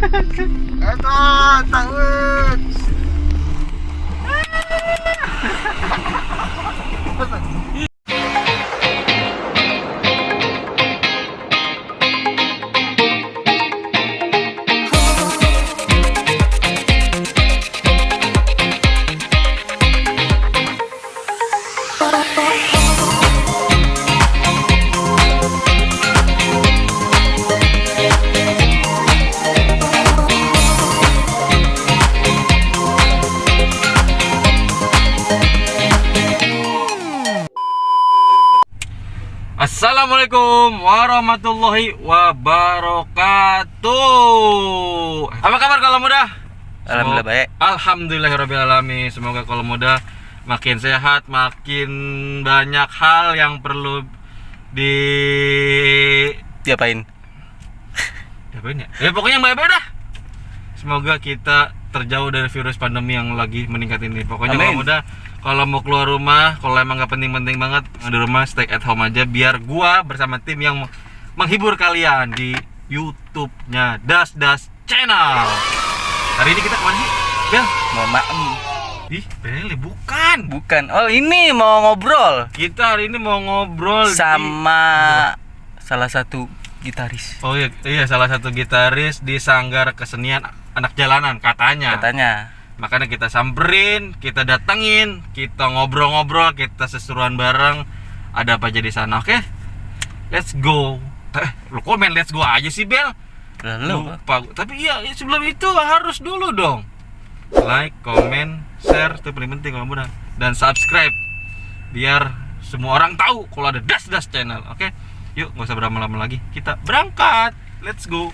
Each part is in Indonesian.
Aduh, takut. Assalamualaikum warahmatullahi wabarakatuh. Apa kabar kalau muda? Alhamdulillah baik. Alhamdulillahirrahmanirrahim. Semoga kalau muda makin sehat, makin banyak hal yang perlu Diapain? diapain ya? Ya pokoknya yang baik-baik dah. Semoga kita terjauh dari virus pandemi yang lagi meningkat ini. Pokoknya Amin. kalau muda, kalau mau keluar rumah, kalau emang gak penting-penting banget di rumah, stay at home aja. Biar gua bersama tim yang menghibur kalian di YouTube-nya Das Channel. Hari ini kita kemana sih, Bel? Mau maem. Ih, Bel, bukan. Bukan. Oh, ini mau ngobrol Kita hari ini mau ngobrol sama salah satu gitaris. Oh iya, salah satu gitaris di Sanggar Kesenian Anak Jalanan katanya. Makanya kita samperin, kita datengin, kita ngobrol-ngobrol, kita seseruan bareng. Ada apa aja di sana, oke? Let's go. Lu komen let's go aja sih, Bel. Lalu Lupa. Tapi iya, sebelum itu harus dulu dong. Like, comment, share, itu paling penting kalau mudah. Dan subscribe biar semua orang tahu kalau ada Das Channel, oke? Yuk, nggak usah berlama-lama lagi. Kita berangkat. Let's go.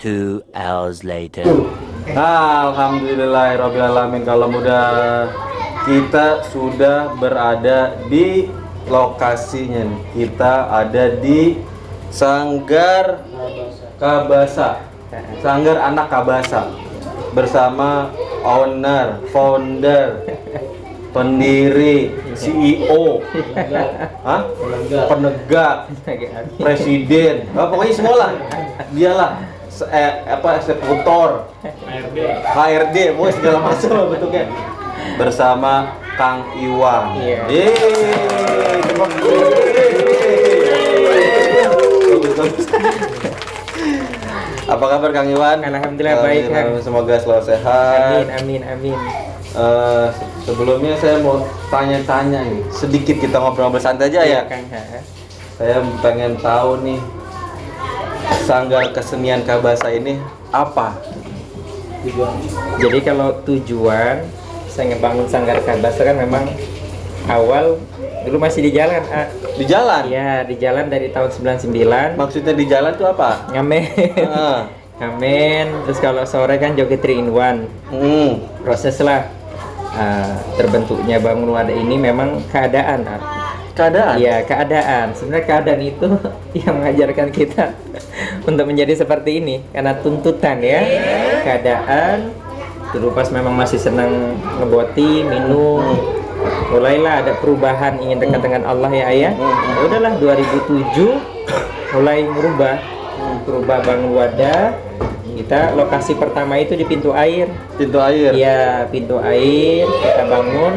Two hours later. Alhamdulillahirrahmanirrahim. Kalau muda, kita sudah berada di lokasinya nih. Kita ada di Sanggar Kabasa, Sanggar Anak Kabasa, bersama owner, founder, pendiri, CEO, penegak, presiden, pokoknya semua lah. Dialah eksekutor, HRD, pokoknya segala macam bentuknya. Bersama Kang Iwan. Apa kabar Kang Iwan? Alhamdulillah baik, Kang. Semoga selalu sehat. Amin. Sebelumnya saya mau tanya-tanya nih. Sedikit kita ngobrol santai aja ya. Kang. Saya pengen tahu nih, Sanggar Kesenian Kabasa ini apa? Jadi kalau tujuan saya ngebangun Sanggar Kabasa kan memang awal dulu masih di jalan. Di jalan? Iya, di jalan dari tahun 99. Maksudnya di jalan tuh apa? Ngamen. Ngamen, terus kalau sore kan joget 3 in 1. Proses lah terbentuknya Bangun Wadah ini memang keadaan. Keadaan? Iya, keadaan. Sebenarnya keadaan itu yang mengajarkan kita untuk menjadi seperti ini karena tuntutan ya. Keadaan dulu pas memang masih senang ngeboti, minum. Mulailah ada perubahan, ingin dekat dengan Allah ya ayah. Ya udahlah 2007 mulai merubah Bangun Wadah. Kita lokasi pertama itu di pintu air. Pintu air? Iya, pintu air kita bangun.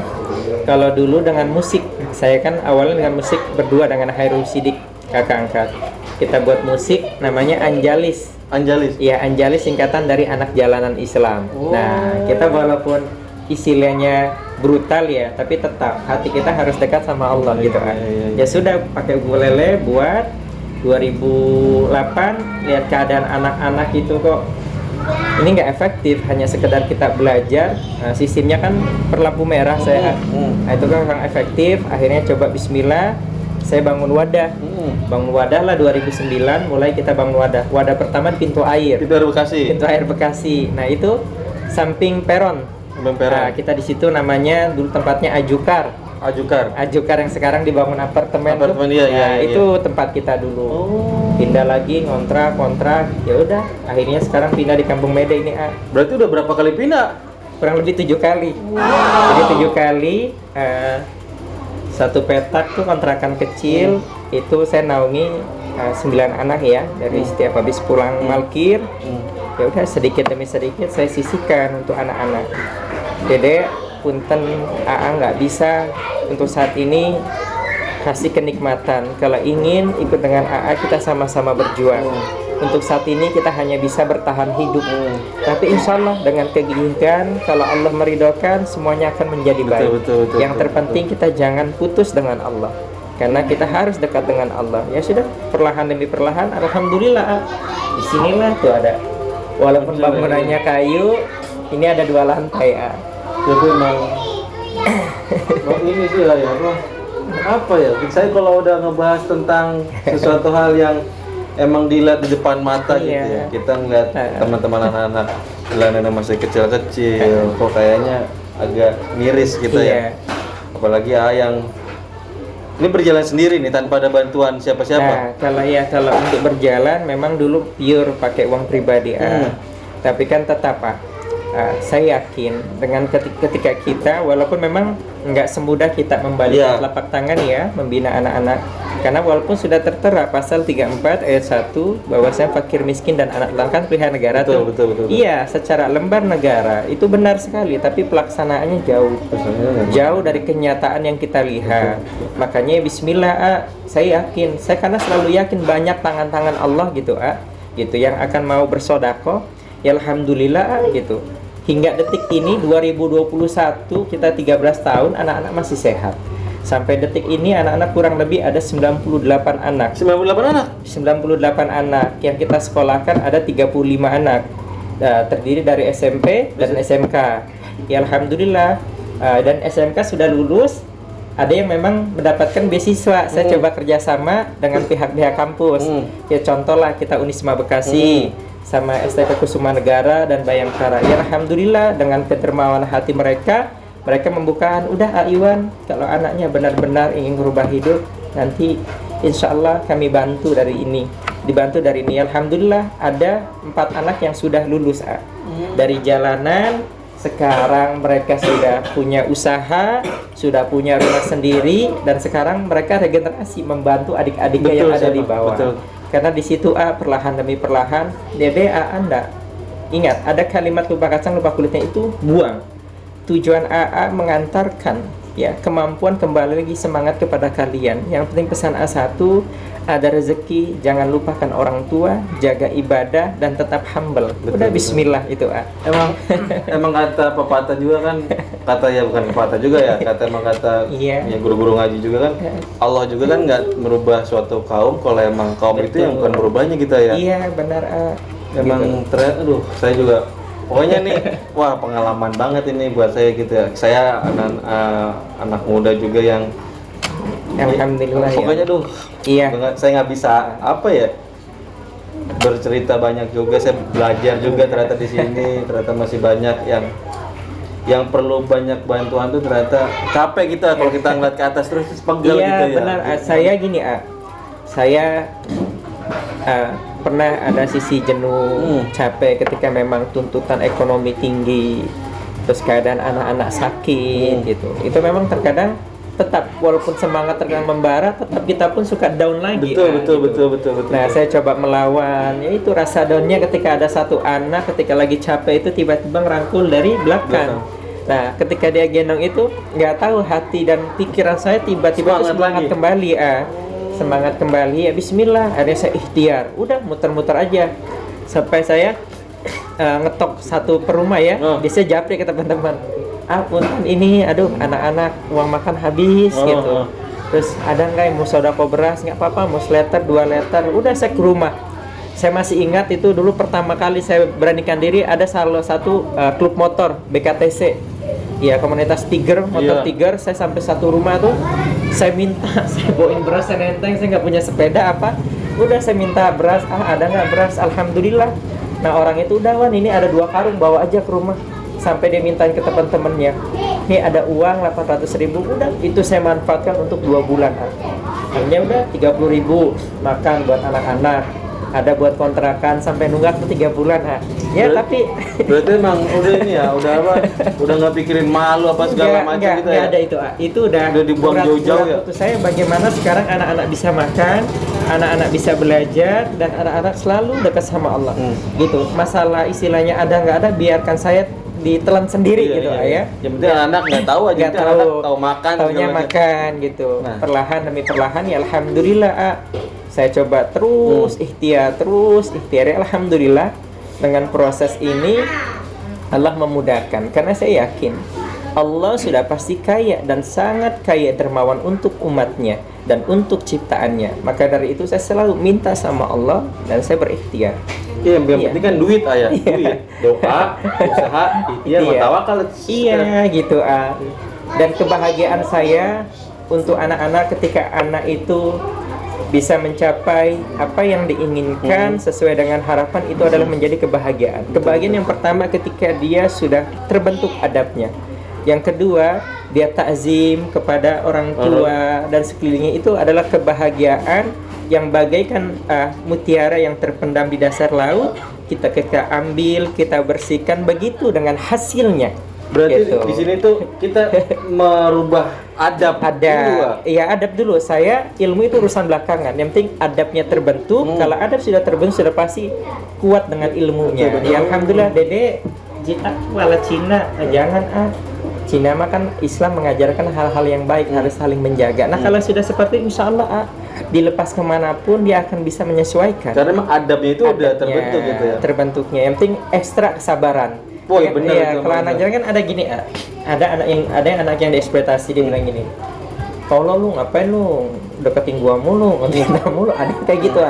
Kalau dulu dengan musik, saya kan awalnya dengan musik berdua dengan Hairul Sidik, kakak angkat. Kita buat musik namanya Anjalis. Anjalis? Iya, Anjalis singkatan dari Anak Jalanan Islam. Nah, kita walaupun istilahnya brutal ya, tapi tetap hati kita harus dekat sama Allah gitu kan. Ya sudah, pakai ukulele buat 2008, lihat keadaan anak-anak itu kok ini nggak efektif, hanya sekedar kita belajar. Nah, sistemnya kan per lampu merah saya. Nah, itu kan kurang efektif. Akhirnya coba bismillah, saya bangun wadah. Bangun wadah lah 2009, mulai kita bangun wadah. Wadah pertama di pintu air. Itu ada Bekasi. Pintu air Bekasi. Nah, itu samping peron. Nah, kita di situ namanya dulu tempatnya Ajukar. Ajukar yang sekarang dibangun apartemen. Iya, itu tempat kita dulu. Pindah lagi kontrak. Ya udah, akhirnya sekarang pindah di Kampung Mede ini. Berarti udah berapa kali pindah? Kurang lebih 7 kali. Jadi 7 kali satu petak tuh kontrakan kecil. Itu saya naungi 9 anak ya, dari setiap habis pulang malkir. Ya udah, sedikit demi sedikit saya sisihkan untuk anak-anak. Dede, punten AA nggak bisa untuk saat ini kasih kenikmatan. Kalau ingin ikut dengan AA, kita sama-sama berjuang. Untuk saat ini kita hanya bisa bertahan hidup. Tapi insya Allah dengan kegigihan, kalau Allah meridhokan, semuanya akan menjadi baik. Yang terpenting kita jangan putus dengan Allah, karena kita harus dekat dengan Allah. Ya sudah, perlahan demi perlahan, alhamdulillah. Disinilah tuh ada, walaupun bangunannya kayu, ini ada 2 lantai. Jadi emang ini sih lah ya, apa ya, saya kalau udah ngebahas tentang sesuatu hal yang emang dilihat di depan mata gitu ya, kita ngeliat teman-teman anak-anak jalanan masih kecil-kecil, kok kayaknya agak miris gitu ya. Apalagi yang ini berjalan sendiri nih tanpa ada bantuan siapa-siapa. Nah, kalau untuk berjalan memang dulu pure pakai uang pribadi. Tapi kan tetap saya yakin dengan ketika kita, walaupun memang nggak semudah kita membalikkan telapak tangan ya, membina anak-anak, karena walaupun sudah tertera pasal 34 ayat 1 bahwasanya fakir miskin dan anak langka pilihan negara. Betul. Iya, secara lembar negara itu benar sekali, tapi pelaksanaannya jauh dari kenyataan yang kita lihat. Makanya bismillah, saya yakin, saya karena selalu yakin banyak tangan-tangan Allah gitu gitu yang akan mau bersedekah. Ya alhamdulillah gitu. Hingga detik ini 2021, kita 13 tahun, anak-anak masih sehat. Sampai detik ini anak-anak kurang lebih ada 98 anak. 98 anak yang kita sekolahkan, ada 35 anak. Terdiri dari SMP dan SMK. Ya alhamdulillah, dan SMK sudah lulus. Ada yang memang mendapatkan beasiswa. Saya coba kerjasama dengan pihak-pihak kampus. Ya contoh lah, kita Unisma Bekasi sama STP Kusuma Negara dan Bayangkara. Ya alhamdulillah, dengan kedermawanan hati mereka membukakan, udah Iwan, kalau anaknya benar-benar ingin merubah hidup, nanti insya Allah kami bantu dari ini. Alhamdulillah ada 4 anak yang sudah lulus dari jalanan. Sekarang mereka sudah punya usaha, sudah punya rumah sendiri, dan sekarang mereka regenerasi membantu adik-adiknya yang ada di bawah. Karena di situ perlahan demi perlahan, Dede Anda ingat, ada kalimat lupa kacang lupa kulitnya itu buang. Tujuan mengantarkan ya kemampuan kembali lagi semangat kepada kalian. Yang penting pesan A1, ada rezeki, jangan lupakan orang tua, jaga ibadah dan tetap humble. Udah bismillah itu Emang kata pepatah juga kan, kata ya bukan pepatah juga ya, kata ya guru-guru ngaji juga kan, Allah juga kan nggak merubah suatu kaum kalau emang kaum itu yang bukan merubahnya kita ya. Iya benar. Emang gitu. ternyata, saya juga pokoknya nih, wah pengalaman banget ini buat saya gitu ya. Saya anak muda juga yang alhamdulillah pokoknya iya. Saya nggak bisa apa ya bercerita banyak juga, saya belajar juga ternyata di sini. Ternyata masih banyak yang perlu banyak bantuan tuh, ternyata capek kita kalau kita ngeliat ke atas terus pegel gitu ya. Iya benar. Saya gini saya pernah ada sisi jenuh, capek ketika memang tuntutan ekonomi tinggi, terus keadaan anak-anak sakit gitu. Itu memang terkadang tetap walaupun semangat terkadang membara, tetap kita pun suka down lagi. Betul. Nah, saya coba melawan, yaitu rasa downnya ketika ada satu anak ketika lagi capek itu tiba-tiba ngerangkul dari belakang. Nah, ketika dia gendong itu, nggak tahu hati dan pikiran saya tiba-tiba semangat kembali. Semangat kembali, ya bismillah, akhirnya saya ikhtiar, udah muter-muter aja sampai saya ngetok satu per rumah ya, biasanya japri ke teman-teman, punten ini, aduh anak-anak uang makan habis gitu. Terus ada nggak yang mau sodako beras? Nggak apa-apa, mau seliter 2 liter. Udah saya ke rumah. Saya masih ingat itu dulu pertama kali saya beranikan diri, ada salah satu klub motor BKTC. Ya, komunitas Tiger, motor Tiger. Saya sampai satu rumah tuh, saya minta, saya bawain beras, saya nenteng, saya nggak punya sepeda apa. Udah saya minta beras, ada nggak beras? Alhamdulillah. Nah orang itu udah, Wan ini ada 2 karung, bawa aja ke rumah. Sampai dia mintain ke teman-temannya, ini ada uang 800.000, udah itu saya manfaatkan untuk 2 bulan. Akhirnya udah 30.000 makan buat anak-anak, ada buat kontrakan sampai nunggak tuh 3 bulan. Ya tapi berarti emang udah ini ya, udah apa? Udah nggak pikirin malu apa segala macam gitu ya? Nggak ada itu udah dibuang jauh-jauh ya? Untuk saya bagaimana sekarang anak-anak bisa makan, anak-anak bisa belajar, dan anak-anak selalu dekat sama Allah. Gitu. Masalah istilahnya ada nggak ada, biarkan saya ditelan sendiri gitu ya. Yang penting anak nggak tahu aja, nggak tahu makan, taunya makan gitu. Nah. Perlahan demi perlahan ya alhamdulillah. Saya coba terus ikhtiar ya, alhamdulillah dengan proses ini Allah memudahkan, karena saya yakin Allah sudah pasti kaya dan sangat kaya dermawan untuk umatnya dan untuk ciptaannya. Maka dari itu saya selalu minta sama Allah dan saya berikhtiar. Iya, yang penting kan duit ayah, duit, doa, usaha, ikhtiar, tawakal. Iya gitu. Dan kebahagiaan saya untuk anak-anak ketika anak itu bisa mencapai apa yang diinginkan sesuai dengan harapan, itu adalah menjadi kebahagiaan. Kebahagiaan yang pertama ketika dia sudah terbentuk adabnya. Yang kedua, dia takzim kepada orang tua dan sekelilingnya, itu adalah kebahagiaan yang bagaikan mutiara yang terpendam di dasar laut. Kita ambil, kita bersihkan, begitu dengan hasilnya. Berarti gitu. di sini tuh kita merubah adab dulu. Iya, adab dulu. Saya ilmu itu urusan belakangan. Yang penting adabnya terbentuk. Kalau adab sudah terbentuk, sudah pasti kuat dengan ilmunya. Ya alhamdulillah, Dede wala Cina, jangan Cina mah kan Islam mengajarkan hal-hal yang baik, harus saling menjaga. Nah kalau sudah seperti itu, insya Allah dilepas kemanapun dia akan bisa menyesuaikan. Karena memang adabnya itu udah terbentuk gitu ya. Terbentuknya. Yang penting ekstra kesabaran. Iya benar. Iya, kalau anak jalan kan ada gini, ada anak yang dieksploitasi, dia bilang gini, kalau lu ngapain lu deketin gua mulu, ngetindak mulu, ada kayak gitu.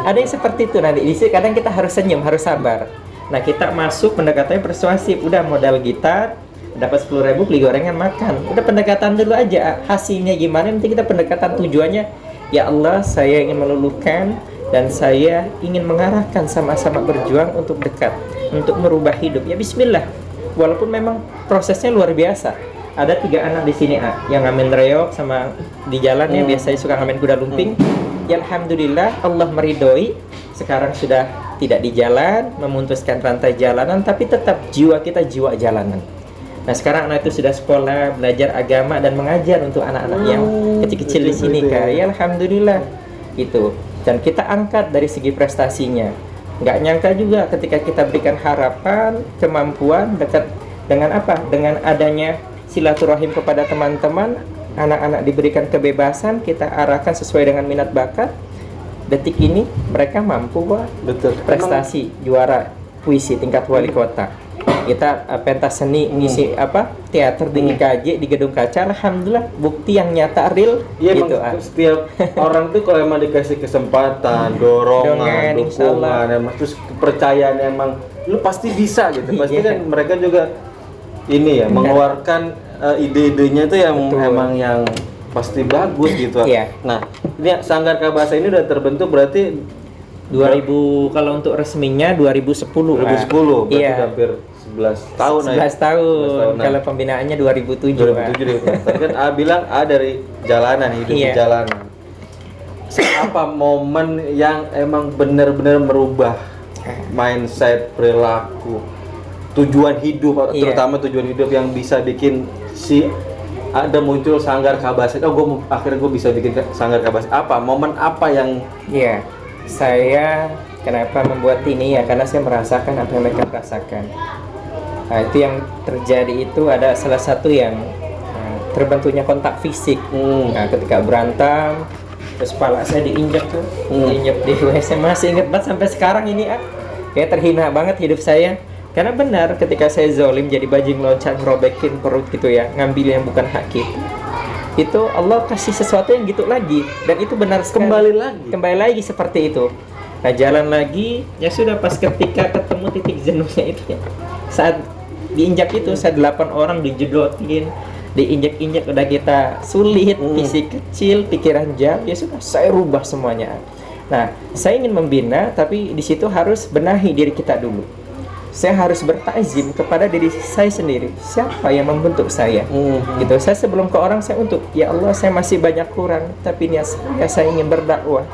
Ada yang seperti itu. Nah di sini kadang kita harus senyum, harus sabar. Nah kita masuk pendekatannya persuasif, udah modal gitar, dapat 10.000 beli gorengan makan, udah pendekatan dulu aja. Hasilnya gimana, nanti kita pendekatan tujuannya, ya Allah saya ingin meluluhkan dan saya ingin mengarahkan, sama-sama berjuang untuk dekat, untuk merubah hidup. Ya bismillah. Walaupun memang prosesnya luar biasa. Ada 3 anak di sini yang ngamen reok sama di jalannya biasanya suka ngamen kuda lumping. Ya alhamdulillah Allah meridhoi. Sekarang sudah tidak di jalan, memutuskan rantai jalanan, tapi tetap jiwa kita jiwa jalanan. Nah sekarang anak itu sudah sekolah, belajar agama dan mengajar untuk anak-anak yang kecil-kecil di sini, Kak. Ya alhamdulillah gitu. Dan kita angkat dari segi prestasinya. Nggak nyangka juga ketika kita berikan harapan, kemampuan, dekat dengan apa? Dengan adanya silaturahim kepada teman-teman, anak-anak diberikan kebebasan, kita arahkan sesuai dengan minat bakat. Detik ini mereka mampu prestasi, juara puisi tingkat wali kota. Kita pentas seni ngisi teater di IKJ di Gedung Kaca, alhamdulillah bukti yang nyata real. Iya gitu. Setiap orang tuh kalau emang dikasih kesempatan, dorongan, dukungan, terus kepercayaan, emang lu pasti bisa gitu. Pasti kan mereka juga ini ya mengeluarkan ide-idenya tuh yang emang yang pasti bagus gitu. Nah, ini Sanggar Kabahasa ini udah terbentuk berarti 2000, kalau untuk resminya 2010. 2010 berarti iya. hampir 11 tahun 11 tahun. Kalau pembinaannya 2007. 2007 tadi kan bilang dari jalanan, hidup di jalanan. Apa momen yang emang benar-benar merubah mindset, perilaku, tujuan hidup, terutama tujuan hidup yang bisa bikin ada muncul Sanggar Kabahasa. Akhirnya gue bisa bikin Sanggar Kabahasa. Apa momen apa yang saya kenapa membuat ini ya, karena saya merasakan apa yang mereka rasakan. Nah, itu yang terjadi itu ada salah satu yang terbentuknya kontak fisik. Nah, ketika berantem, terus kepala saya diinjak diinjak di WC, masih ingat banget sampai sekarang ini kayak terhina banget hidup saya. Karena benar ketika saya zolim jadi bajing loncat ngerobekin perut gitu ya, ngambil yang bukan hak kita, itu Allah kasih sesuatu yang gitu lagi, dan itu benar sekali. Kembali lagi seperti itu. Nah, jalan lagi, ya sudah, pas ketika ketemu titik jenuhnya itu ya, saat diinjak itu, saat 8 orang dijedotin, diinjak-injak, udah kita sulit, fisik kecil, pikiran jam, ya sudah, saya rubah semuanya. Nah, saya ingin membina, tapi di situ harus benahi diri kita dulu. Saya harus bertakzim kepada diri saya sendiri. Siapa yang membentuk saya? Gitu. Saya sebelum ke orang, saya untuk, ya Allah, saya masih banyak kurang, tapi niat saya ingin berdakwah.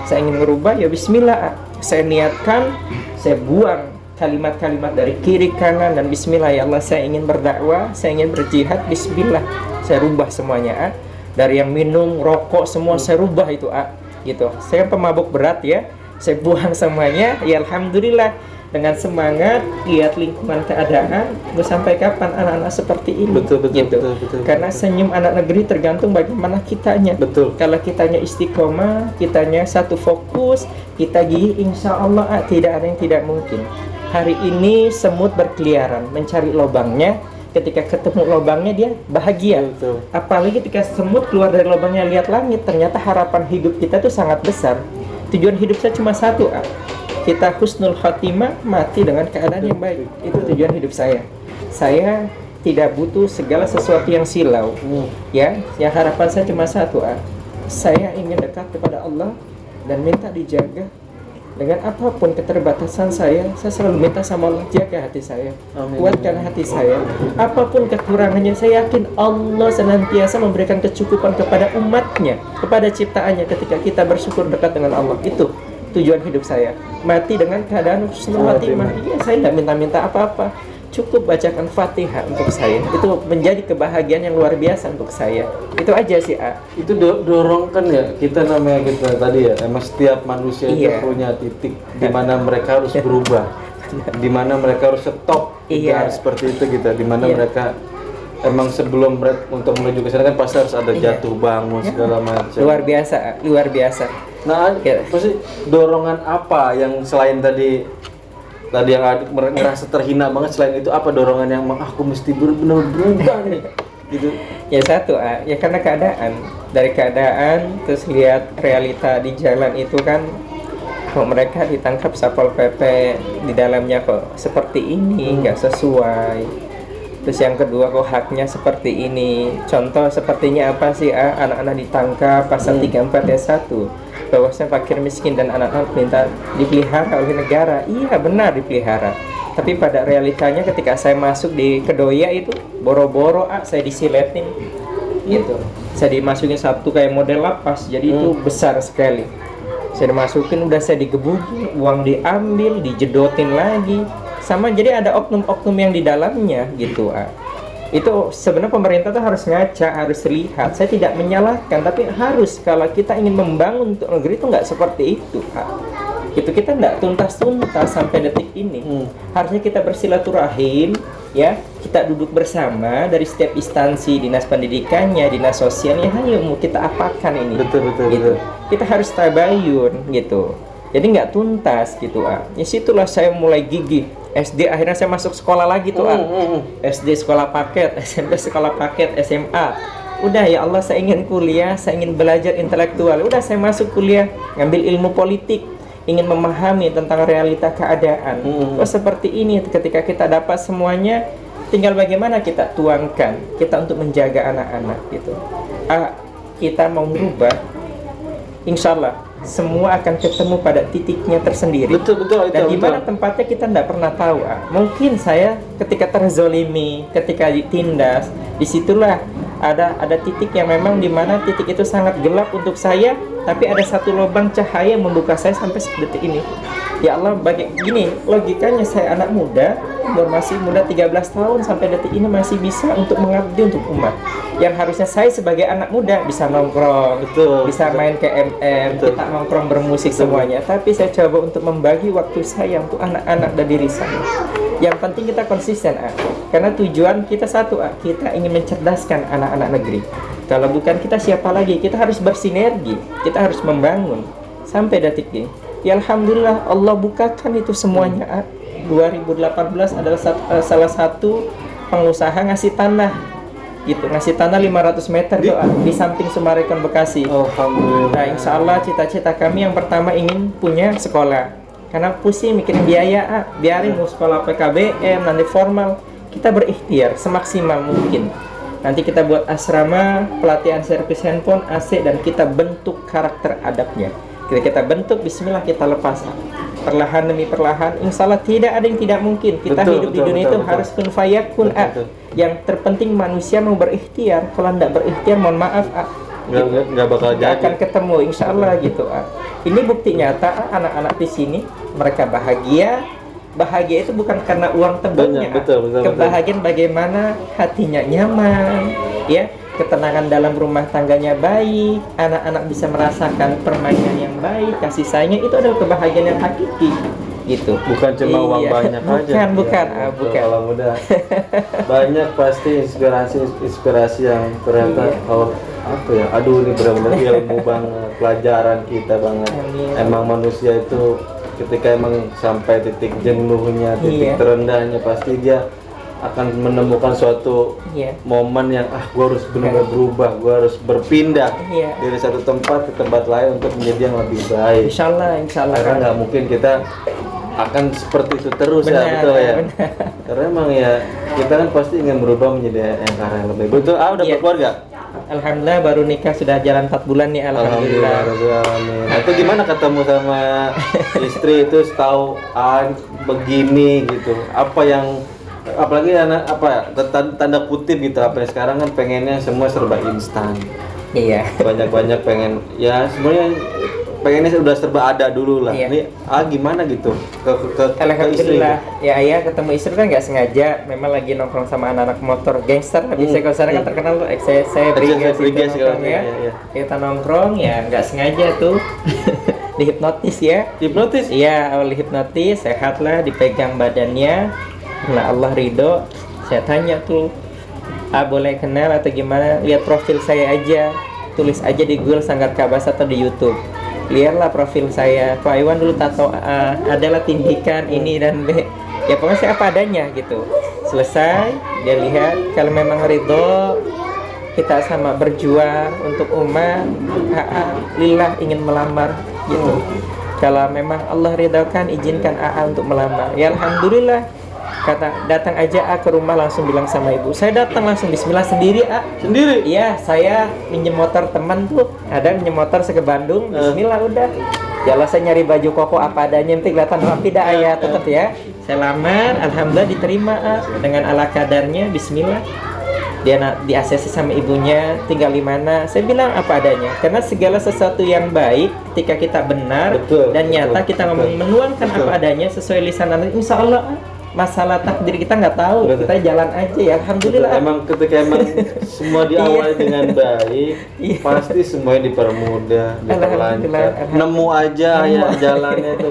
Saya ingin merubah, ya bismillah. Saya niatkan, saya buang kalimat-kalimat dari kiri kanan, dan bismillah, ya Allah, saya ingin berdakwah, saya ingin berjihad, bismillah. Saya rubah semuanya. Dari yang minum, rokok, semua saya rubah itu. Gitu. Saya pemabuk berat ya, saya buang semuanya. Ya alhamdulillah. Dengan semangat, lihat lingkungan keadaan, mau sampai kapan anak-anak seperti ini? Betul. Karena senyum anak negeri tergantung bagaimana kitanya. Betul. Kalau kitanya istiqomah, kitanya satu fokus, kita gigih, insya Allah tidak ada yang tidak mungkin. Hari ini semut berkeliaran mencari lubangnya. Ketika ketemu lubangnya dia bahagia. Betul. Apalagi ketika semut keluar dari lubangnya lihat langit, ternyata harapan hidup kita itu sangat besar. Tujuan hidup saya cuma satu, kita husnul khatimah, mati dengan keadaan yang baik. Itu tujuan hidup saya. Saya tidak butuh segala sesuatu yang silau. Ya, yang harapan saya cuma satu, saya ingin dekat kepada Allah dan minta dijaga. Dengan apapun keterbatasan saya selalu minta sama Allah, jaga hati saya, kuatkan hati saya. Apapun kekurangannya, saya yakin Allah senantiasa memberikan kecukupan kepada umatnya, kepada ciptaannya ketika kita bersyukur dekat dengan Allah. Itu tujuan hidup saya, mati dengan keadaan husnul khatimah. Iya, saya tidak minta-minta apa-apa, cukup bacakan Fatihah untuk saya. Itu menjadi kebahagiaan yang luar biasa untuk saya. Itu aja sih, Itu dorongkan ya, kita namanya kita tadi ya, emang setiap manusia itu punya titik di mana mereka harus berubah, di mana mereka harus stop, harus seperti itu gitu, di mana mereka emang sebelum untuk menuju ke sana kan pasti harus ada jatuh bangun segala macam. Luar biasa. Nah, pasti dorongan apa yang selain tadi yang ngerasa terhina banget, selain itu apa dorongan yang aku mesti benar-benar berubah nih gitu? Ya satu, ya karena dari keadaan terus lihat realita di jalan itu kan, kok mereka ditangkap Satpol PP, di dalamnya kok seperti ini, nggak sesuai. Terus yang kedua, kok haknya seperti ini. Contoh sepertinya apa sih, anak-anak ditangkap pasal 34 ayat 1, bahwasanya fakir miskin dan anak-anak minta dipelihara oleh negara. Iya benar, dipelihara. Tapi pada realitanya ketika saya masuk di Kedoya itu, boro-boro saya disiletin gitu. Saya dimasukin satu kayak model lapas, jadi itu besar sekali. Saya dimasukin, udah saya digebukin, uang diambil, dijedotin lagi. Sama, jadi ada oknum-oknum yang di dalamnya gitu. Itu sebenarnya pemerintah tuh harus ngaca, harus lihat. Saya tidak menyalahkan, tapi harus, kalau kita ingin membangun untuk negeri itu nggak seperti itu, gitu. Kita nggak tuntas-tuntas sampai detik ini. Harusnya kita bersilaturahim, ya, kita duduk bersama dari setiap instansi, dinas pendidikannya, dinas sosialnya, ayo mau kita apakan ini. Betul. Gitu. Kita harus tabayun gitu. Jadi nggak tuntas gitu. Ya situlah saya mulai gigih. SD akhirnya saya masuk sekolah lagi tuh, SD sekolah paket, SMP sekolah paket, SMA. Udah, ya Allah, saya ingin kuliah, saya ingin belajar intelektual. Udah, saya masuk kuliah, ngambil ilmu politik, ingin memahami tentang realita keadaan. Oh seperti ini, ketika kita dapat semuanya, tinggal bagaimana kita tuangkan, kita untuk menjaga anak-anak gitu. Kita mau merubah, insya Allah semua akan ketemu pada titiknya tersendiri. Betul. Dan di mana tempatnya kita tidak pernah tahu. Mungkin saya ketika terzolimi, ketika ditindas, disitulah ada titik yang memang di mana titik itu sangat gelap untuk saya, tapi ada satu lubang cahaya yang membuka saya sampai detik ini. Ya Allah, gini logikanya, saya anak muda, masih muda 13 tahun, sampai detik ini masih bisa untuk mengabdi untuk umat. Yang harusnya saya sebagai anak muda bisa nongkrong, bisa main ke kita nongkrong bermusik semuanya. Tapi saya coba untuk membagi waktu saya untuk anak-anak dan diri saya. Yang penting kita konsisten, karena tujuan kita satu, kita ingin mencerdaskan anak-anak negeri. Kalau bukan kita, siapa lagi? Kita harus bersinergi, kita harus membangun sampai detik ini. Ya alhamdulillah, Allah bukakan itu semuanya. 2018 adalah salah satu pengusaha ngasih tanah gitu, ngasih tanah 500 meter tuh di samping Summarecon Bekasi. Alhamdulillah. Nah, insya Allah cita-cita kami yang pertama ingin punya sekolah. Karena pusing mikirin biaya, biarin mau sekolah PKBM, nanti formal. Kita berikhtiar semaksimal mungkin. Nanti kita buat asrama, pelatihan servis handphone, AC, dan kita bentuk karakter adabnya. Kita bentuk, bismillah kita lepas. Perlahan demi perlahan, insya Allah tidak ada yang tidak mungkin. Kita hidup di dunia itu harus kun fayakun. Yang terpenting manusia mau berikhtiar. Kalau tidak berikhtiar, mohon maaf, nggak bakal jadi. akan ketemu, insya Allah gitu. Ini bukti nyata, anak-anak di sini mereka bahagia. Bahagia itu bukan karena uang tebelnya. Betul. Kebahagiaan bagaimana hatinya nyaman, ya, ketenangan dalam rumah tangganya baik, anak-anak bisa merasakan permainan yang baik, kasih sayangnya, itu adalah kebahagiaan yang hakiki, gitu. Bukan cuma uang banyak aja. Bukan. Kalau mudah banyak pasti inspirasi yang ternyata apa ya? Aduh, ini benar-benar ilmu banget, pelajaran kita banget. Amin. Emang manusia itu ketika emang sampai titik jenuhnya, titik terendahnya, pasti dia akan menemukan suatu momen yang gue harus benar-benar berubah, gue harus berpindah dari satu tempat ke tempat lain untuk menjadi yang lebih baik. Insya Allah. Karena nggak mungkin kita akan seperti itu terus. Betul ya. Karena emang ya kita kan pasti ingin berubah menjadi yang karya yang lebih baik. Betul. Udah berkeluarga? Alhamdulillah baru nikah sudah jalan 4 bulan nih. Alhamdulillah. Nah, itu gimana ketemu sama istri itu tahu begini gitu? Apa yang apalagi anak tanda kutip gitu, apa yang sekarang kan pengennya semua serba instan. Iya. Banyak pengen ya sebenarnya pengennya udah serba ada dulu lah. Ini gimana gitu ke Alhamdulillah istri. Ya ketemu istri kan nggak sengaja, memang lagi nongkrong sama anak-anak motor gangster. Bisa kalau sekarang kan terkenal tuh XCC, Brigas ya. Kita nongkrong ya nggak sengaja tuh dihipnotis ya. Hipnotis? Iya, awal hipnotis, sehat lah, dipegang badannya. Nah, Allah ridho. Saya tanya tuh, boleh kenal atau gimana? Lihat profil saya aja, tulis aja di Google Sanggar Kabas atau di YouTube. Lihatlah profil saya. Pak Iwan dulu tato adalah tindikan ini dan B. Ya pokoknya saya apa adanya gitu. Selesai, dia lihat kalau memang ridho, kita sama berjuang untuk umat, lillah ingin melamar gitu. Kalau memang Allah ridhokan, izinkan untuk melamar. Ya alhamdulillah. Kata datang aja ke rumah, langsung bilang sama ibu. Saya datang langsung bismillah sendiri Sendiri? Iya, saya minjem motor teman tuh. Ada minjem motor saya ke Bandung. Bismillah udah. Jalan saya nyari baju koko apa adanya, nanti kelihatan rapi dah ya, tetap ya. Saya lamar, alhamdulillah diterima dengan ala kadarnya. Bismillah. Dia di ACC sama ibunya, tinggal di mana? Saya bilang apa adanya. Karena segala sesuatu yang baik ketika kita benar dan nyata kita ngomong menuangkan apa adanya sesuai lisan Allah, insya Allah. Masalah takdir kita nggak tahu, kita jalan aja ya. Alhamdulillah. Emang ketika semua diawali dengan baik, pasti semuanya dipermudah, diperlancar. Nemu aja ya jalannya itu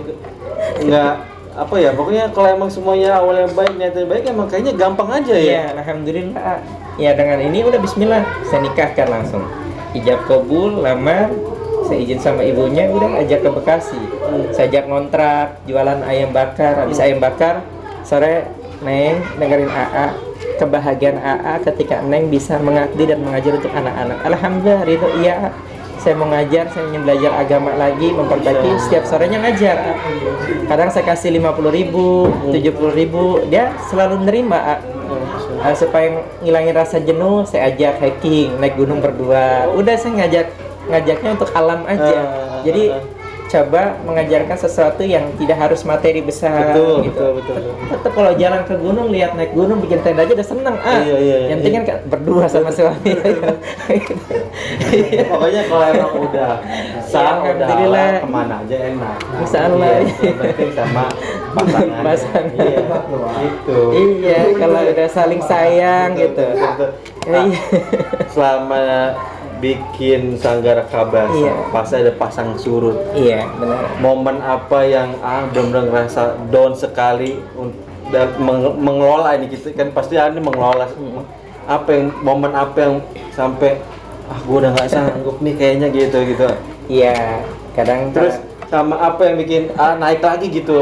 nggak apa ya, pokoknya kalau emang semuanya awalnya baik, niatnya baik, emang kayaknya gampang aja ya. Iya, alhamdulillah. Ya dengan ini udah bismillah, saya nikahkan langsung. Ijab kabul, lamar, saya izin sama ibunya, udah ajak ke Bekasi. Saya ajak ngontrak, jualan ayam bakar, habis ayam bakar sore Neng dengerin kebahagiaan ketika Neng bisa mengabdi dan mengajar untuk anak-anak. Alhamdulillah ridho. Iya, saya mau ngajar, saya ingin belajar agama lagi, memperbaiki. Setiap sorenya ngajar. Kadang saya kasih 50.000, 70.000, dia selalu nerima. Supaya ngilangin rasa jenuh, saya ajak hiking, naik gunung berdua. Udah saya ngajaknya untuk alam aja. Jadi coba mengajarkan sesuatu yang tidak harus materi besar. Betul. Tetap kalau jalan ke gunung, lihat naik gunung, bikin tenda aja udah seneng. Yang penting kan berdua sama suami. Pokoknya kalau emang udah sah, alhamdulillah, kemana aja enak. Insya Allah. Yang penting sama pasangan. Iya, kalau udah saling sayang gitu. Selama bikin Sanggar Kabas, pasti ada pasang surut. Iya, benar. Momen apa yang benar-benar ngerasa down sekali dan mengelola ini, kita kan pasti ini mengelola. Momen apa yang sampai gue udah nggak sanggup nih kayaknya gitu. Iya, kadang terus sama apa yang bikin naik lagi gitu,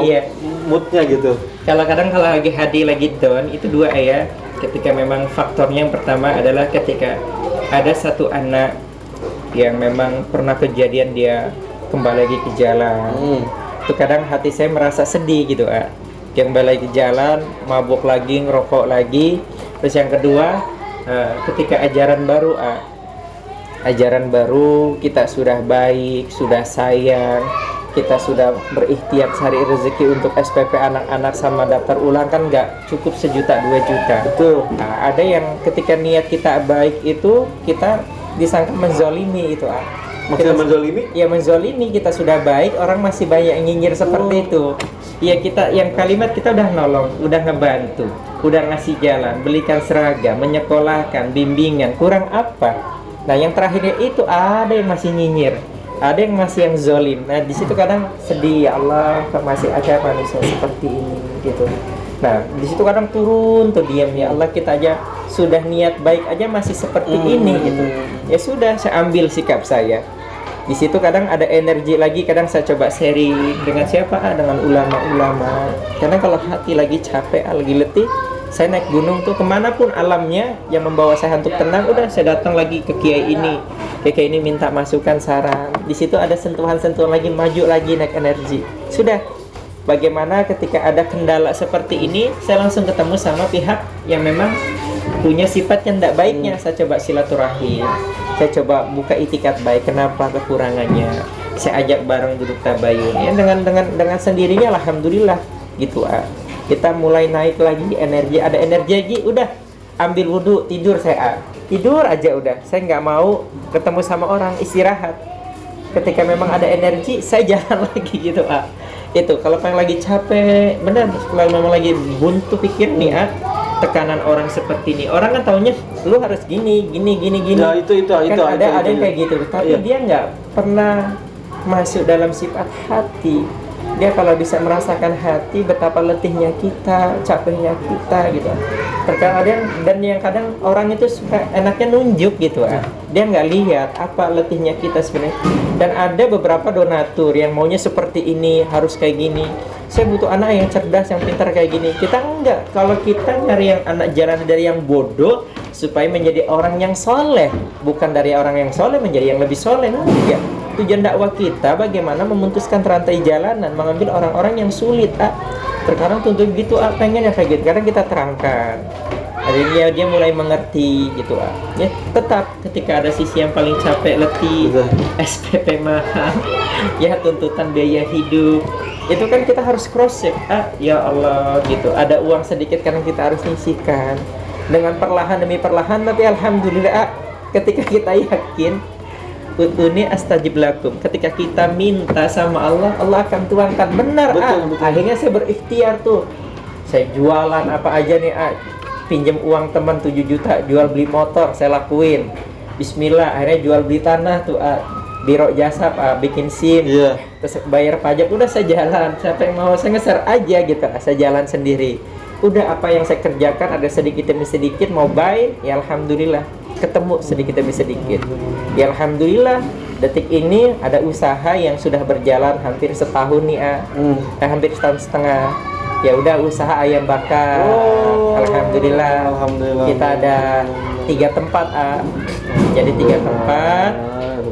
moodnya gitu. Kalau kadang kalau lagi hadi lagi down itu dua ya. Ketika memang faktornya yang pertama adalah ketika ada satu anak yang memang pernah kejadian dia kembali lagi ke jalan. Itu kadang hati saya merasa sedih gitu, dia kembali lagi ke jalan, mabuk lagi, ngerokok lagi. Terus yang kedua, ketika ajaran baru kita sudah baik, sudah sayang, kita sudah berikhtiar cari rezeki untuk SPP anak-anak sama daftar ulang, kan nggak cukup 1 juta 2 juta. Betul. Nah, ada yang ketika niat kita baik itu kita disangka menzolimi itu. Maksudnya menzolimi? Ya menzolimi, kita sudah baik, orang masih banyak yang nyinyir seperti itu. Ya kita, yang kalimat kita udah nolong, udah ngebantu, udah ngasih jalan, belikan seragam, menyekolahkan, bimbingan, kurang apa? Nah yang terakhirnya itu ada yang masih nyinyir, ada yang masih yang zolim. Nah di situ kadang sedih, ya Allah, kok masih ada manusia seperti ini gitu. Nah di situ kadang turun tuh diam, ya Allah, kita aja sudah niat baik aja masih seperti ini gitu. Ya sudah, saya ambil sikap saya. Di situ kadang ada energi lagi, kadang saya coba sharing dengan siapa? Dengan ulama-ulama. Karena kalau hati lagi capek, lagi letih, saya naik gunung tuh kemanapun alamnya yang membawa saya untuk tenang, udah saya datang lagi ke kiai ini. Kiai ini minta masukan, saran. Di situ ada sentuhan-sentuhan lagi, maju lagi, naik energi. Sudah. Bagaimana ketika ada kendala seperti ini, saya langsung ketemu sama pihak yang memang punya sifat yang tidak baiknya. Saya coba silaturahim, saya coba buka itikat baik, kenapa kekurangannya, saya ajak bareng duduk tabayun. Ya dengan sendirinya alhamdulillah gitu. Kita mulai naik lagi energi, ada energi lagi, udah ambil wudhu, tidur saya. Tidur aja udah, saya nggak mau ketemu sama orang, istirahat. Ketika memang ada energi, saya jalan lagi gitu. Itu kalau pengen lagi capek, benar, kalau memang lagi buntu pikir nih, tekanan orang seperti ini, orang kan taunya lu harus gini. Nah, itu Kan ada yang kayak gitu, tapi iya. dia nggak pernah masuk dalam sifat hati. Dia kalau bisa merasakan hati, betapa letihnya kita, capeknya kita gitu. Terkadang ada yang kadang orang itu suka enaknya nunjuk gitu. Dia nggak lihat apa letihnya kita sebenarnya. Dan ada beberapa donatur yang maunya seperti ini, harus kayak gini. Saya butuh anak yang cerdas, yang pintar kayak gini. Kita enggak. Kalau kita nyari yang anak jalan dari yang bodoh supaya menjadi orang yang soleh, bukan dari orang yang soleh menjadi yang lebih soleh. Enggak. Tujuan dakwah kita bagaimana memutuskan rantai jalanan, mengambil orang-orang yang sulit. Terkadang tuntut gitu, pengen yang kayak gitu. Karena kita terangkan, akhirnya dia mulai mengerti gitu. Ya tetap ketika ada sisi yang paling capek, letih, SPP mahal, ya tuntutan biaya hidup, itu kan kita harus cross check. Ya Allah gitu, ada uang sedikit karena kita harus nyisihkan dengan perlahan demi perlahan, tapi alhamdulillah ketika kita yakin ud'uni astajib lakum, ketika kita minta sama Allah, Allah akan tuangkan. Benar. Betul. Akhirnya saya berikhtiar tuh, saya jualan apa aja nih, pinjam uang teman 7 juta, jual beli motor, saya lakuin. Bismillah, akhirnya jual beli tanah tuh, biro jasa, bikin SIM, terus bayar pajak, udah saya jalan. Siapa yang mau, saya ngeser aja gitu, saya jalan sendiri. Udah apa yang saya kerjakan ada sedikit demi sedikit, mau baik, ya alhamdulillah ketemu sedikit demi sedikit. Ya alhamdulillah detik ini ada usaha yang sudah berjalan hampir setahun nih, hampir setahun setengah. Ya udah usaha ayam bakar. Alhamdulillah. Kita ada 3 tempat, jadi 3 tempat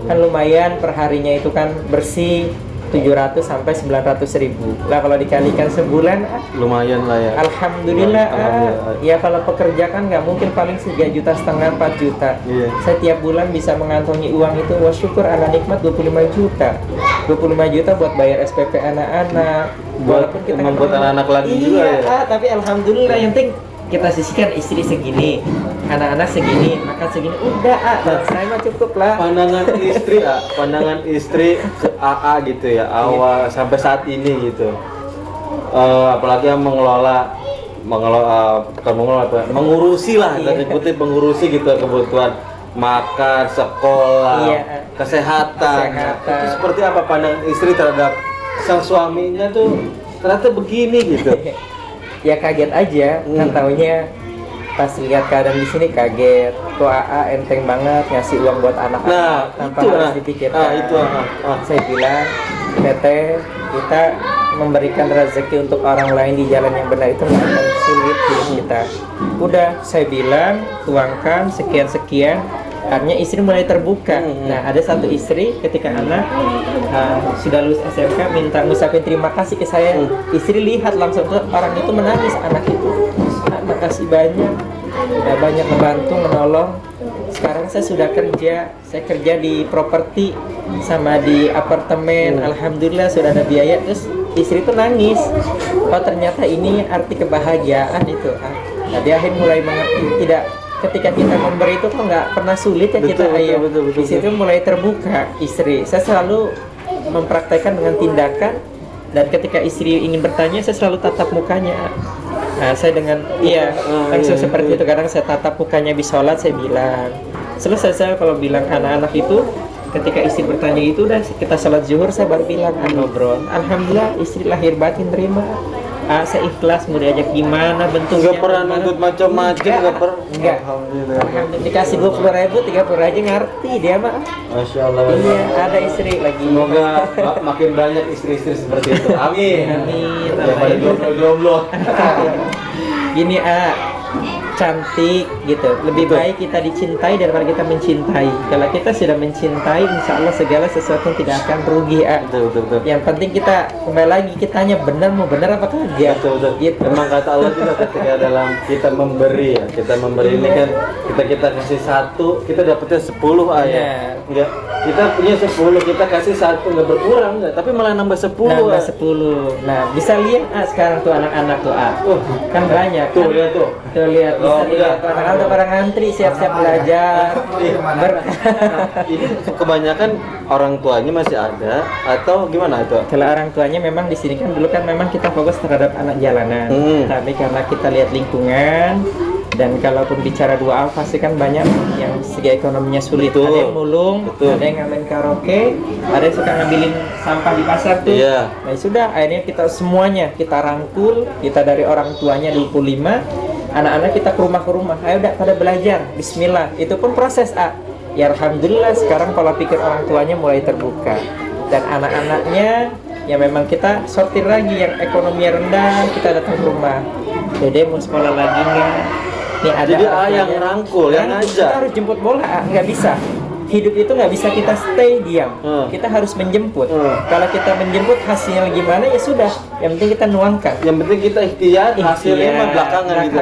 kan lumayan, perharinya itu kan bersih 700 sampai 900 ribu lah, kalau dikalikan sebulan lumayan lah ya. Alhamdulillah. Ya kalau pekerja kan nggak mungkin, paling 3,5 juta 4 juta. Saya tiap bulan bisa mengantongi uang itu, wah syukur, ala nikmat 25 juta buat bayar SPP anak-anak, walaupun kita membuat anak-anak lagi juga ya. Tapi alhamdulillah yang penting kita sisihkan, istri segini, anak-anak segini, makan segini, udah saya mah cukup lah. Pandangan istri ke AA gitu ya, awal sampai saat ini gitu. Apalagi yang mengurusi lah, dari kutip mengurusi gitu, kebutuhan makan, sekolah, kesehatan. Itu seperti apa pandangan istri terhadap sang suaminya tuh ternyata begini gitu. Ya kaget aja, kan taunya pas lihat keadaan di sini kaget. Kok AA enteng banget ngasih uang buat anak-anak tanpa harus dipikirkan. Itu saya bilang, Teteh, kita memberikan rezeki untuk orang lain di jalan yang benar itu nggak akan sulit hidup kita. Udah saya bilang tuangkan sekian-sekian, akhirnya istri mulai terbuka. Nah, ada satu istri ketika anak sudah lulus SMK minta ngucapin terima kasih ke saya. Istri lihat langsung tuh orang itu menangis, anak itu. Makasih banyak, udah banyak membantu, menolong. Sekarang saya sudah kerja, saya kerja di properti sama di apartemen. Alhamdulillah sudah ada biaya. Terus istri itu nangis. Oh ternyata ini arti kebahagiaan itu. Nah dia akhirnya mulai mengerti, tidak, ketika kita memberi itu kok nggak pernah sulit ya kita ayah. Di situ mulai terbuka istri. Saya selalu mempraktekkan dengan tindakan, dan ketika istri ingin bertanya saya selalu tatap mukanya. Nah, saya dengan langsung seperti itu. Kadang saya tatap mukanya di sholat, saya bilang. Selesai saya kalau bilang anak-anak itu, ketika istri bertanya itu udah kita sholat zuhur, saya baru bilang ngobrol. Alhamdulillah istri lahir batin terima. Saya ikhlas, mau diajak gimana bentuknya. Nggak pernah nuntut macam-macam, nggak pernah. Enggak. Alhamdulillah dikasih 20.000, 30 aja ngerti dia mah. Masya Allah. Iya, ada istri lagi. Semoga makin banyak istri-istri seperti itu. Amin. Amin. Daripada jomblo-jomblo. Gini cantik gitu. Lebih baik kita dicintai daripada kita mencintai. Kalau kita sudah mencintai, insya Allah segala sesuatu tidak akan rugi. Betul. Yang penting kita kembali lagi, kita tanya benar, mau benar apa kagak. Betul. Gitu. Memang kata Allah juga ketika dalam kita memberi ya, kita memberi ini kan kita kasih 1, kita dapatnya 10 ayat. Enggak, kita punya 10, kita kasih 1 nggak berkurang enggak, tapi malah nambah 10. Nambah 10. Nah, bisa lihat sekarang tuh anak-anak tuh kan banyak. Tuh kan? lihat tuh. Tuh lihat, bisa lihat tuh anak-anak pada ngantri siap-siap belajar. Ini kebanyakan orang tuanya masih ada atau gimana itu? Kalau orang tuanya memang di sini kan dulu kan memang kita fokus terhadap anak jalanan. Tapi karena kita lihat lingkungan, dan kalaupun bicara dual pasti kan banyak yang segi ekonominya sulit. Betul. Ada yang mulung, ada yang ngamen karaoke, ada yang suka ngambilin sampah di pasar tuh. Iya. Nah sudah, akhirnya kita semuanya kita rangkul, kita dari orang tuanya 25, anak-anak kita ke rumah, ayo udah pada belajar, bismillah. Itu pun proses ya alhamdulillah sekarang pola pikir orang tuanya mulai terbuka. Dan anak-anaknya ya memang kita sortir lagi, yang ekonomi rendah kita datang ke rumah. Dede mau sekolah lagi nggak? Nih ada. Jadi yang rangkul, yang Kita ngajak. harus jemput bola, nggak bisa. Hidup itu nggak bisa kita stay diam. Kita harus menjemput. Kalau kita menjemput hasilnya gimana ya sudah. Yang penting kita nuangkan. Yang penting kita ikhtiar, hasilnya mah belakangan gitu.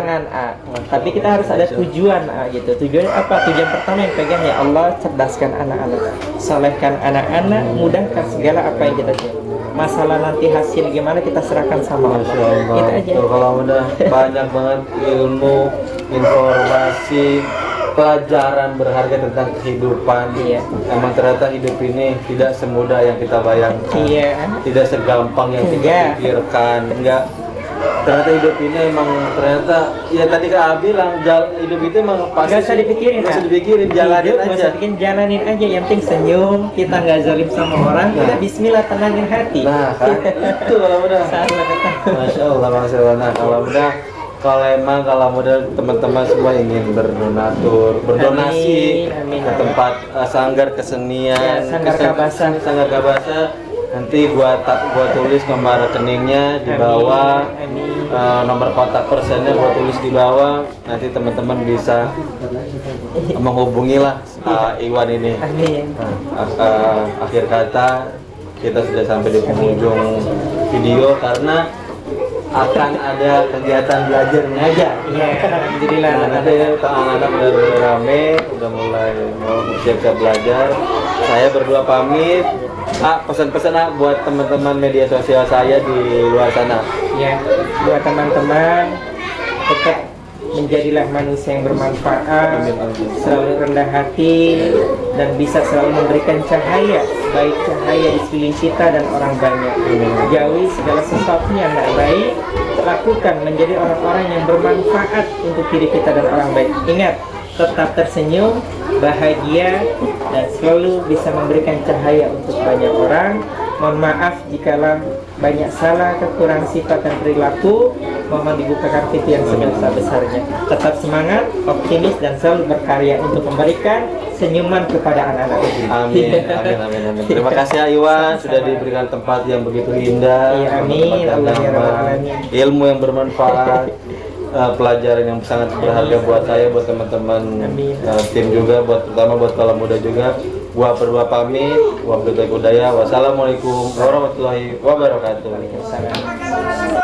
Tapi kita harus ada tujuan gitu. Tujuan apa? Tujuan pertama yang pegang ya Allah, cerdaskan anak-anak, solehkan anak-anak, mudahkan segala apa yang kita lakukan. Masalah nanti hasil gimana kita serahkan sama Masya Allah. Allah. Itu aja. Tuh, kalau udah banyak banget ilmu, informasi, pelajaran berharga tentang kehidupan. Iya. Emang ternyata hidup ini tidak semudah yang kita bayangkan. Iya. Tidak segampang yang kita Enggak. pikirkan. Enggak. Ternyata hidup ini emang ya tadi Kak Abi bilang hidup itu emang pasti Nggak usah dipikirin, nggak usah dipikirin, jalanin Hidup nggak aja. usah bikin, jalanin aja. Yang penting senyum, kita nggak zalim sama orang, kita bismillah tenangin hati. Nah kan itu kalau udah. Salah kata. Masya Allah. Nah kalau mudah teman-teman semua ingin berdonasi Amin. ke tempat sanggar kesenian, Ya, Sanggar Kabasa. Sanggar Kabasa. Nanti gua tulis nomor rekeningnya di bawah. Amin. Nomor kontak personnya gua tulis di bawah. Nanti teman-teman bisa menghubungi lah Iwan ini. Amin. Akhir kata kita sudah sampai di penghujung video karena akan ada kegiatan belajar mengajar. Iya, alhamdulillah. Nah, nanti anak-anak udah mulai rame, udah mulai mau siap-siap belajar. Saya berdua pamit. Pesan-pesan buat teman-teman media sosial saya di luar sana. Ya, buat teman-teman tetap menjadilah manusia yang bermanfaat, selalu rendah hati, dan bisa selalu memberikan cahaya, baik cahaya di sekeliling kita dan orang banyak. Jauhi segala sesuatu yang tidak baik, lakukan menjadi orang-orang yang bermanfaat untuk diri kita dan orang baik. Ingat, tetap tersenyum, bahagia, dan selalu bisa memberikan cahaya untuk banyak orang. Mohon maaf jikalau banyak salah, kekurangan sifat dan perilaku, mohon dibukakan pintu yang sebesar-besarnya. Tetap semangat, optimis, dan selalu berkarya untuk memberikan senyuman kepada anak-anak ini. Amin, amin, amin, amin. Terima kasih ya Iwan sudah diberikan tempat yang begitu indah. Iya, amin. tempat yang Allah ya nyaman, Rabbal Alamin. ilmu yang bermanfaat, pelajaran yang sangat berharga buat saya, buat teman-teman Amin. tim juga, terutama buat kaula muda juga. Gua berdua pamit. Wabillahi hidayah. Wassalamualaikum warahmatullahi wabarakatuh. Waalaikumsalam.